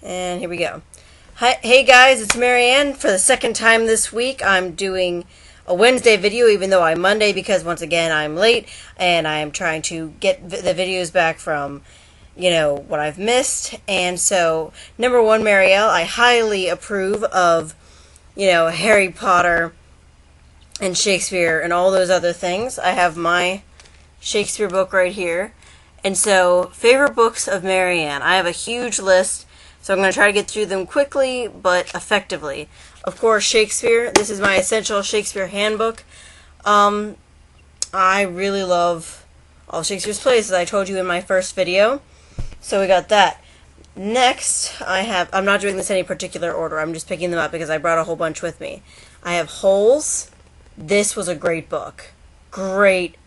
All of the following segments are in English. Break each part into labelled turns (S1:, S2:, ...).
S1: And here we go. Hi, hey guys, it's Marianne. For the second time this week, I'm doing a Wednesday video, even though I'm Monday, because once again, I'm late, and I'm trying to get the videos back from, what I've missed. And so, number one, Marielle, I highly approve of, Harry Potter and Shakespeare and all those other things. I have my Shakespeare book right here. And so, favorite books of Marianne. I have a huge list. So I'm going to try to get through them quickly, but effectively. Of course, Shakespeare. This is my essential Shakespeare handbook. I really love all Shakespeare's plays, as I told you in my first video. So we got that. Next, I'm not doing this in any particular order. I'm just picking them up because I brought a whole bunch with me. I have Holes. This was a great book. Great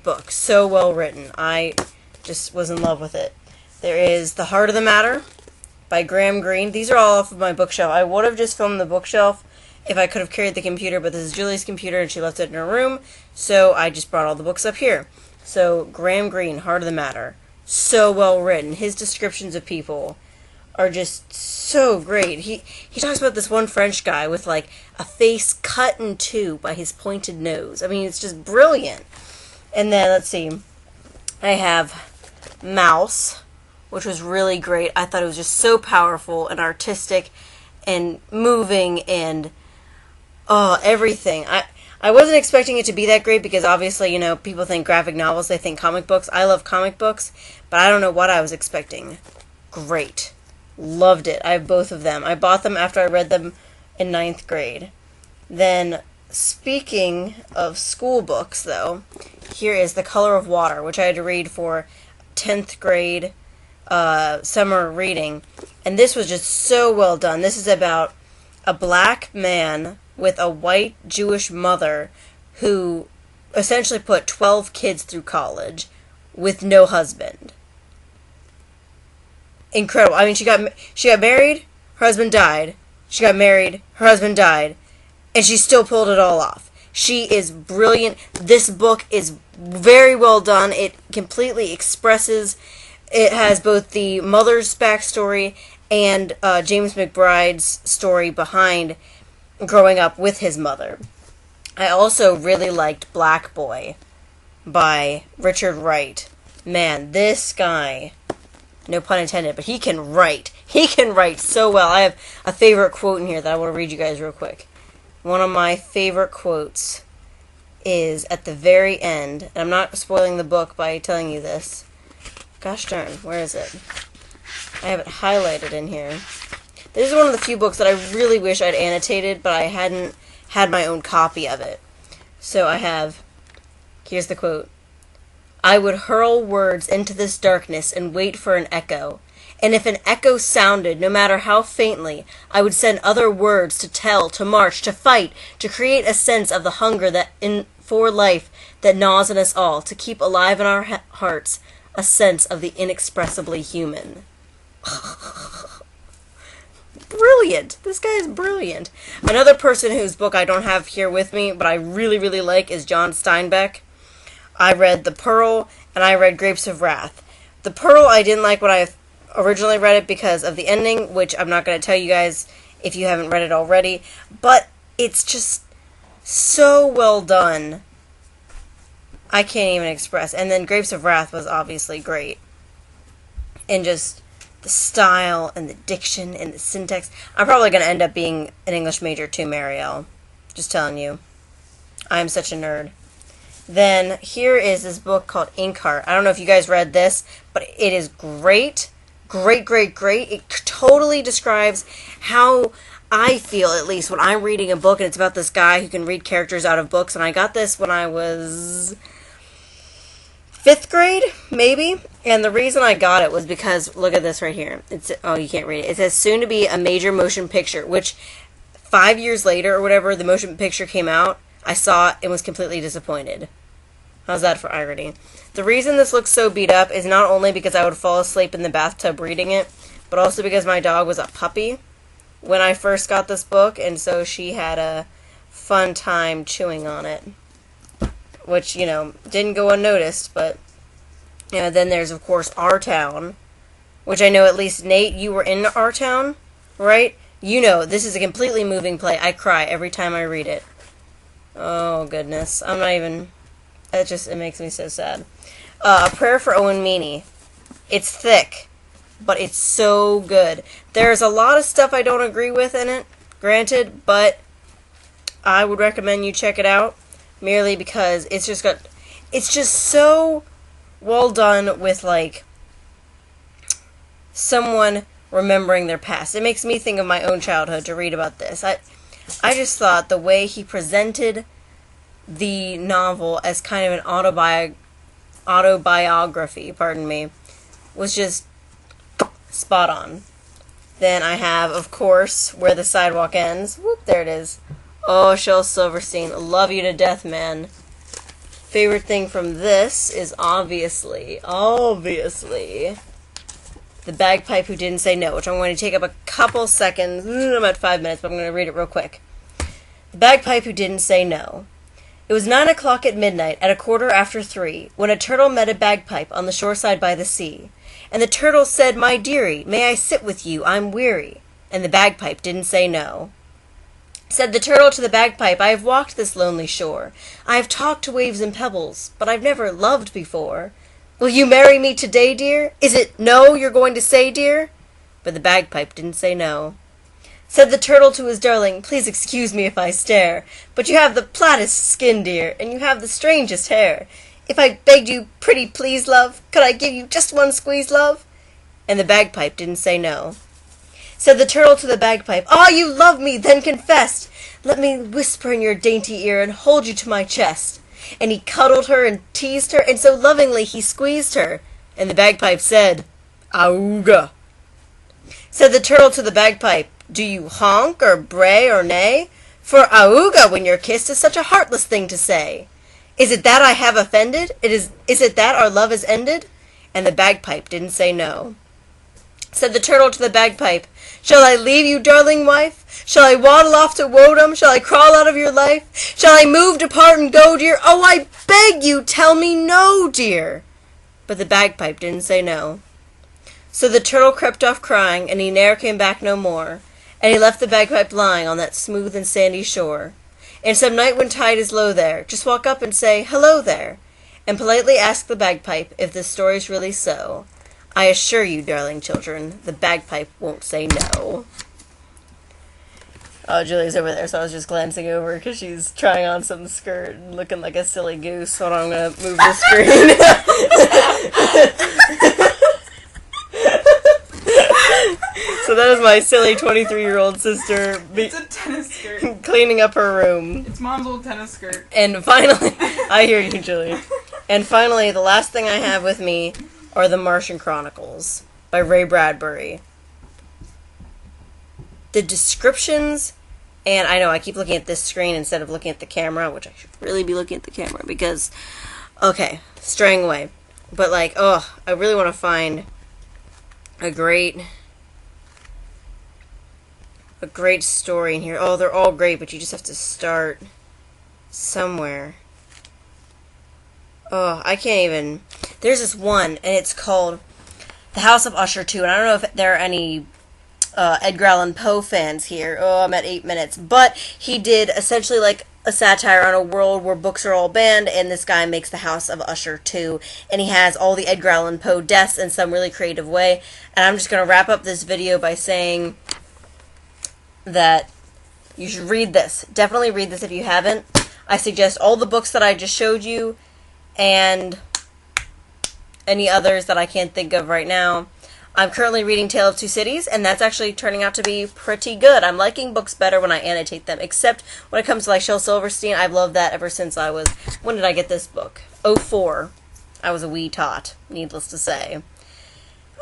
S1: book. So well written. I just was in love with it. There is The Heart of the Matter by Graham Greene. These are all off of my bookshelf. I would have just filmed the bookshelf if I could have carried the computer, but this is Julie's computer and she left it in her room, so I just brought all the books up here. So, Graham Greene, Heart of the Matter. So well written. His descriptions of people are just so great. He talks about this one French guy with, like, a face cut in two by his pointed nose. I mean, it's just brilliant. And then, let's see, I have Mouse, which was really great. I thought it was just so powerful and artistic and moving and everything. I wasn't expecting it to be that great because obviously, people think graphic novels, they think comic books. I love comic books, but I don't know what I was expecting. Great. Loved it. I have both of them. I bought them after I read them in 9th grade. Then, speaking of school books, though, here is The Color of Water, which I had to read for 10th grade summer reading, and this was just so well done. This is about a black man with a white Jewish mother who essentially put 12 kids through college with no husband. Incredible. I mean, she got married, her husband died. She got married, her husband died, and she still pulled it all off. She is brilliant. This book is very well done. It completely expresses. It has both the mother's backstory and James McBride's story behind growing up with his mother. I also really liked Black Boy by Richard Wright. Man, this guy, no pun intended, but he can write. He can write so well. I have a favorite quote in here that I want to read you guys real quick. One of my favorite quotes is at the very end, and I'm not spoiling the book by telling you this. Gosh darn, where is it? I have it highlighted in here. This is one of the few books that I really wish I'd annotated, but I hadn't had my own copy of it. So I have, here's the quote. I would hurl words into this darkness and wait for an echo. And if an echo sounded, no matter how faintly, I would send other words to tell, to march, to fight, to create a sense of the hunger for life that gnaws in us all, to keep alive in our hearts a sense of the inexpressibly human. Brilliant. This guy is brilliant. Another person whose book I don't have here with me, but I really like, is John Steinbeck. I read The Pearl, and I read Grapes of Wrath. The Pearl I didn't like when I originally read it because of the ending, which I'm not going to tell you guys if you haven't read it already, but it's just so well done. I can't even express. And then Grapes of Wrath was obviously great. And just the style and the diction and the syntax. I'm probably going to end up being an English major too, Marielle. Just telling you. I'm such a nerd. Then here is this book called Inkheart. I don't know if you guys read this, but it is great. Great. It totally describes how I feel, at least, when I'm reading a book, and it's about this guy who can read characters out of books, and I got this when I was 5th grade, maybe, and the reason I got it was because, look at this right here. You can't read it. It says, soon to be a major motion picture, which 5 years later, or whatever, the motion picture came out, I saw it and was completely disappointed. How's that for irony? The reason this looks so beat up is not only because I would fall asleep in the bathtub reading it, but also because my dog was a puppy when I first got this book, and so she had a fun time chewing on it. Which, didn't go unnoticed, but, then there's, of course, Our Town which I know at least, Nate, you were in our town, right? You know, this is a completely moving play. I cry every time I read it. Oh, goodness. I'm not even... it makes me so sad. A Prayer for Owen Meany. It's thick, but it's so good. There's a lot of stuff I don't agree with in it, granted, but I would recommend you check it out, merely because it's just so well done with, like, someone remembering their past. It makes me think of my own childhood to read about this. I just thought the way he presented the novel as kind of an autobiography, pardon me, was just spot on. Then I have, of course, Where the Sidewalk Ends. Whoop, there it is. Oh, Shel Silverstein, love you to death, man. Favorite thing from this is obviously, The Bagpipe Who Didn't Say No, which I'm going to take up a couple seconds. I'm at 5 minutes, but I'm going to read it real quick. The Bagpipe Who Didn't Say No. It was 9 o'clock at midnight, at 3:15, when a turtle met a bagpipe on the shoreside by the sea. And the turtle said, "My dearie, may I sit with you? I'm weary." And the bagpipe didn't say no. Said the turtle to the bagpipe, "I have walked this lonely shore. I have talked to waves and pebbles, but I've never loved before. Will you marry me today, dear? Is it no you're going to say, dear?" But the bagpipe didn't say no. Said the turtle to his darling, "Please excuse me if I stare, but you have the plattest skin, dear, and you have the strangest hair. If I begged you, pretty please, love, could I give you just one squeeze, love?" And the bagpipe didn't say no. Said the turtle to the bagpipe, "Ah, you love me, then confess. Let me whisper in your dainty ear and hold you to my chest." And he cuddled her and teased her, and so lovingly he squeezed her. And the bagpipe said, "Auga." Said the turtle to the bagpipe, "Do you honk or bray or neigh? For auga when you're kissed is such a heartless thing to say. Is it that I have offended? Is it that our love is ended?" And the bagpipe didn't say no. Said the turtle to the bagpipe, "Shall I leave you, darling wife? Shall I waddle off to Woden? Shall I crawl out of your life? Shall I move, depart, and go, dear? Oh, I beg you, tell me no, dear." But the bagpipe didn't say no. So the turtle crept off crying, and he ne'er came back no more. And he left the bagpipe lying on that smooth and sandy shore. And some night when tide is low there, just walk up and say, "Hello there," and politely ask the bagpipe if this story's really so. I assure you, darling children, the bagpipe won't say no. Oh, Julie's over there, so I was just glancing over because she's trying on some skirt and looking like a silly goose. Hold on, I'm going to move the screen. So that is my silly 23-year-old sister
S2: It's a tennis skirt.
S1: Cleaning up her room.
S2: It's Mom's old tennis skirt.
S1: And finally, I hear you, Julie. And finally, the last thing I have with me are The Martian Chronicles by Ray Bradbury. The descriptions, and I know I keep looking at this screen instead of looking at the camera, which I should really be looking at the camera because, okay, straying away. But like, oh, I really want to find a great story in here. Oh, they're all great, but you just have to start somewhere. Oh, I can't even. There's this one, and it's called The House of Usher 2, and I don't know if there are any Edgar Allan Poe fans here. Oh, I'm at 8 minutes. But he did essentially like a satire on a world where books are all banned, and this guy makes The House of Usher 2, and he has all the Edgar Allan Poe deaths in some really creative way. And I'm just going to wrap up this video by saying that you should read this. Definitely read this if you haven't. I suggest all the books that I just showed you, and any others that I can't think of right now. I'm currently reading Tale of Two Cities, and that's actually turning out to be pretty good. I'm liking books better when I annotate them, except when it comes to like Shel Silverstein. I've loved that ever since I was, when did I get this book? 04. I was a wee tot, needless to say.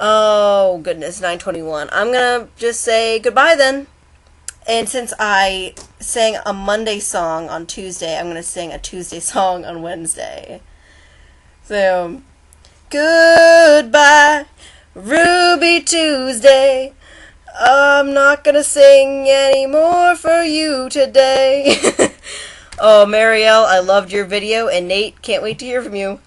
S1: Oh, goodness, 9:21. I'm gonna just say goodbye then. And since I sang a Monday song on Tuesday, I'm going to sing a Tuesday song on Wednesday. So, goodbye, Ruby Tuesday. I'm not going to sing anymore for you today. Oh, Marielle, I loved your video, and Nate, can't wait to hear from you.